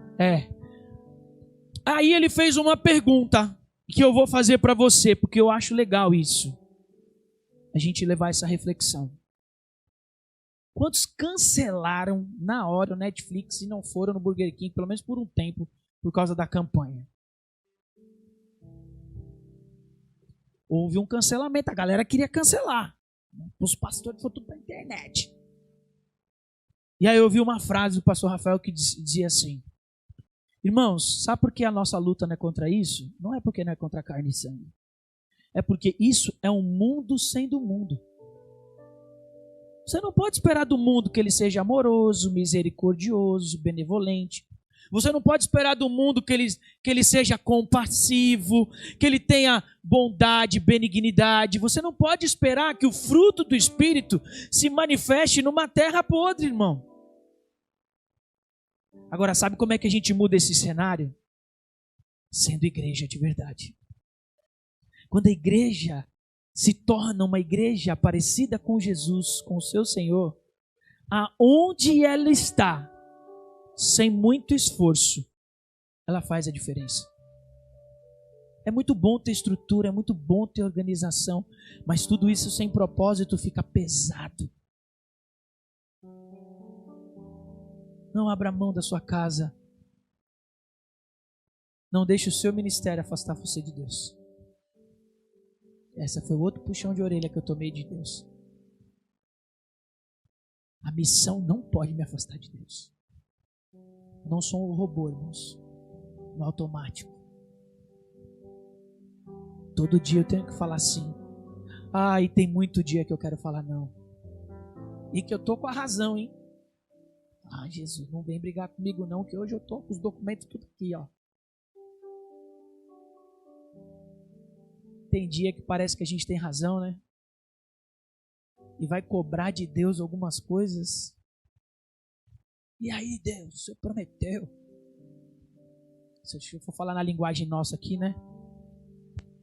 Aí ele fez uma pergunta que eu vou fazer para você, porque eu acho legal isso. A gente levar essa reflexão. Quantos cancelaram na hora o Netflix e não foram no Burger King, pelo menos por um tempo, por causa da campanha? Houve um cancelamento, a galera queria cancelar. Os pastores foram tudo para a internet. E aí eu ouvi uma frase do pastor Rafael que dizia assim: irmãos, sabe por que a nossa luta não é contra isso? Não é porque não é contra carne e sangue. É porque isso é um mundo sem do mundo. Você não pode esperar do mundo que ele seja amoroso, misericordioso, benevolente. Você não pode esperar do mundo que ele seja compassivo, que ele tenha bondade, benignidade. Você não pode esperar que o fruto do Espírito se manifeste numa terra podre, irmão. Agora, sabe como é que a gente muda esse cenário? Sendo igreja de verdade. Quando a igreja se torna uma igreja parecida com Jesus, com o seu Senhor, aonde ela está, sem muito esforço, ela faz a diferença. É muito bom ter estrutura, é muito bom ter organização, mas tudo isso sem propósito fica pesado. Não abra mão da sua casa. Não deixe o seu ministério afastar você de Deus. Essa foi o outro puxão de orelha que eu tomei de Deus. A missão não pode me afastar de Deus. Não sou um robô, irmãos. No automático. Todo dia eu tenho que falar sim. E tem muito dia que eu quero falar não. E que eu tô com a razão, hein? Jesus, não vem brigar comigo não, que hoje eu tô com os documentos tudo aqui, ó. tem dia que parece que a gente tem razão, né? E vai cobrar de Deus algumas coisas. E aí, Deus, o Senhor prometeu. Se eu for falar na linguagem nossa aqui, né?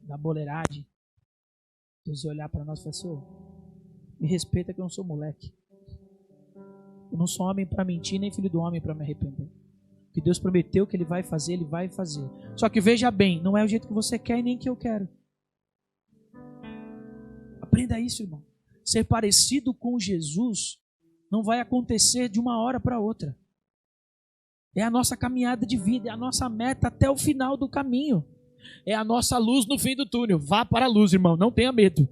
Da boleiragem. Deus olhar para nós e falar, Senhor, me respeita que eu não sou moleque. Eu não sou homem para mentir, nem filho do homem para me arrepender. O que Deus prometeu que Ele vai fazer, Ele vai fazer. Só que veja bem, não é o jeito que você quer e nem que eu quero. Aprenda isso, irmão. Ser parecido com Jesus não vai acontecer de uma hora para outra. É a nossa caminhada de vida, é a nossa meta até o final do caminho. É a nossa luz no fim do túnel. Vá para a luz, irmão, não tenha medo.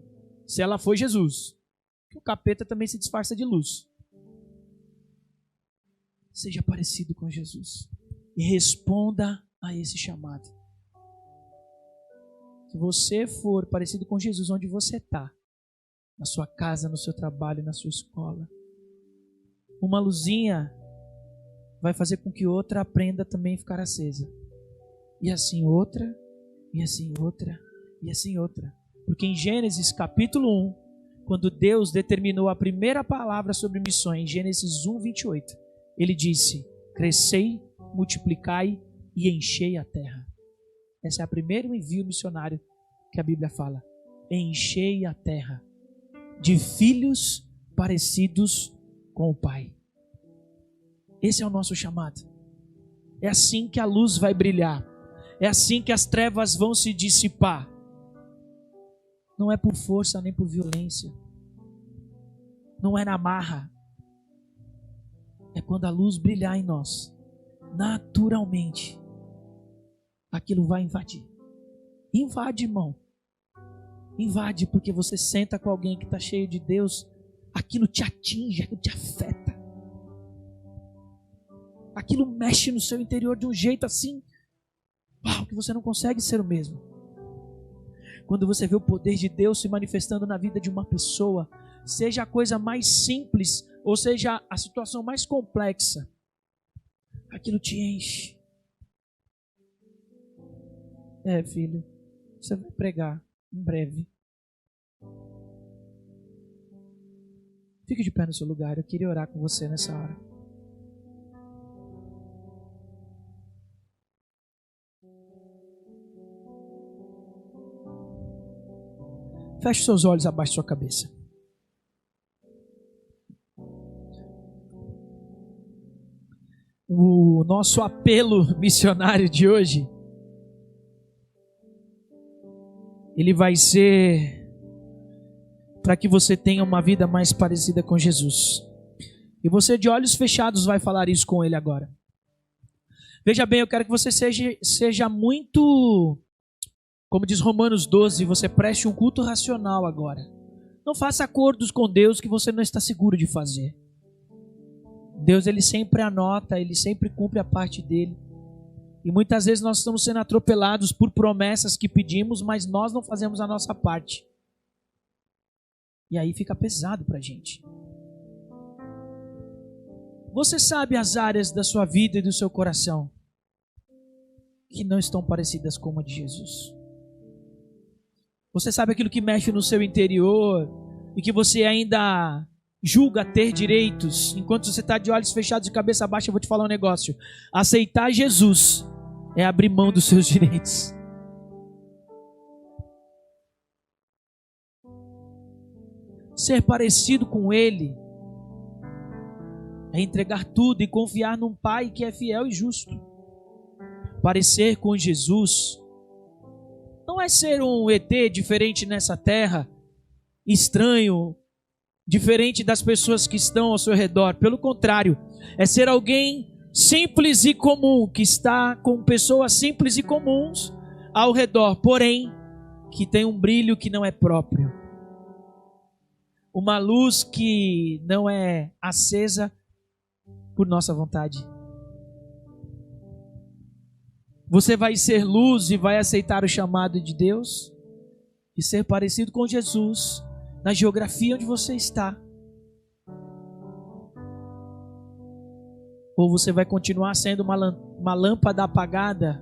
Se ela foi Jesus. O capeta também se disfarça de luz. Seja parecido com Jesus e responda a esse chamado. Se você for parecido com Jesus onde você está, na sua casa, no seu trabalho, na sua escola, uma luzinha vai fazer com que outra aprenda também a ficar acesa. E assim outra, e assim outra, e assim outra. Porque em Gênesis capítulo 1, quando Deus determinou a primeira palavra sobre missões, em Gênesis 1, 28, Ele disse, crescei, multiplicai e enchei a terra. Esse é o primeiro envio missionário que a Bíblia fala. Enchei a terra de filhos parecidos com o Pai. Esse é o nosso chamado. É assim que a luz vai brilhar. É assim que as trevas vão se dissipar. Não é por força nem por violência. Não é na marra. É quando a luz brilhar em nós. Naturalmente. Aquilo vai invadir. Invade, irmão. Invade, porque você senta com alguém que está cheio de Deus. Aquilo te atinge, aquilo te afeta. Aquilo mexe no seu interior de um jeito assim, que você não consegue ser o mesmo. Quando você vê o poder de Deus se manifestando na vida de uma pessoa, seja a coisa mais simples, ou seja a situação mais complexa, aquilo te enche. Filho, você vai pregar em breve. Fique de pé no seu lugar, eu queria orar com você nessa hora. Feche seus olhos abaixo da sua cabeça. O nosso apelo missionário de hoje, ele vai ser para que você tenha uma vida mais parecida com Jesus. E você de olhos fechados vai falar isso com Ele agora. Veja bem, eu quero que você seja muito, como diz Romanos 12, você preste um culto racional agora. Não faça acordos com Deus que você não está seguro de fazer. Deus, Ele sempre anota, Ele sempre cumpre a parte dEle. E muitas vezes nós estamos sendo atropelados por promessas que pedimos, mas nós não fazemos a nossa parte. E aí fica pesado para a gente. Você sabe as áreas da sua vida e do seu coração que não estão parecidas com a de Jesus. Você sabe aquilo que mexe no seu interior e que você ainda julga ter direitos. Enquanto você está de olhos fechados e cabeça baixa, eu vou te falar um negócio. Aceitar Jesus é abrir mão dos seus direitos. Ser parecido com Ele é entregar tudo e confiar num Pai que é fiel e justo. Parecer com Jesus não é ser um ET diferente nessa terra, estranho, diferente das pessoas que estão ao seu redor. Pelo contrário, é ser alguém simples e comum, que está com pessoas simples e comuns ao redor, porém, que tem um brilho que não é próprio. Uma luz que não é acesa por nossa vontade. Você vai ser luz e vai aceitar o chamado de Deus e ser parecido com Jesus na geografia onde você está. Ou você vai continuar sendo uma lâmpada apagada,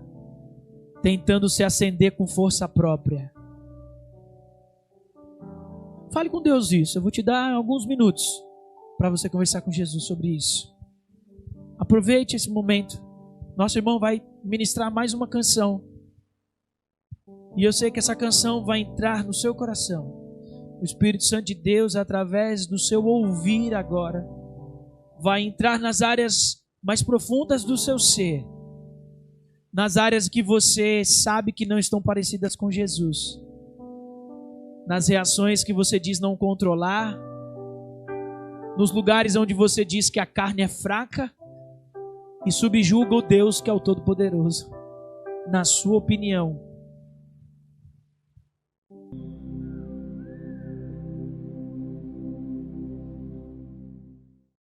tentando se acender com força própria. Fale com Deus isso. Eu vou te dar alguns minutos para você conversar com Jesus sobre isso. Aproveite esse momento. Nosso irmão vai ministrar mais uma canção. E eu sei que essa canção vai entrar no seu coração. O Espírito Santo de Deus, através do seu ouvir agora, vai entrar nas áreas mais profundas do seu ser. Nas áreas que você sabe que não estão parecidas com Jesus. Nas reações que você diz não controlar. Nos lugares onde você diz que a carne é fraca e subjuga o Deus que é o Todo-Poderoso. Na sua opinião,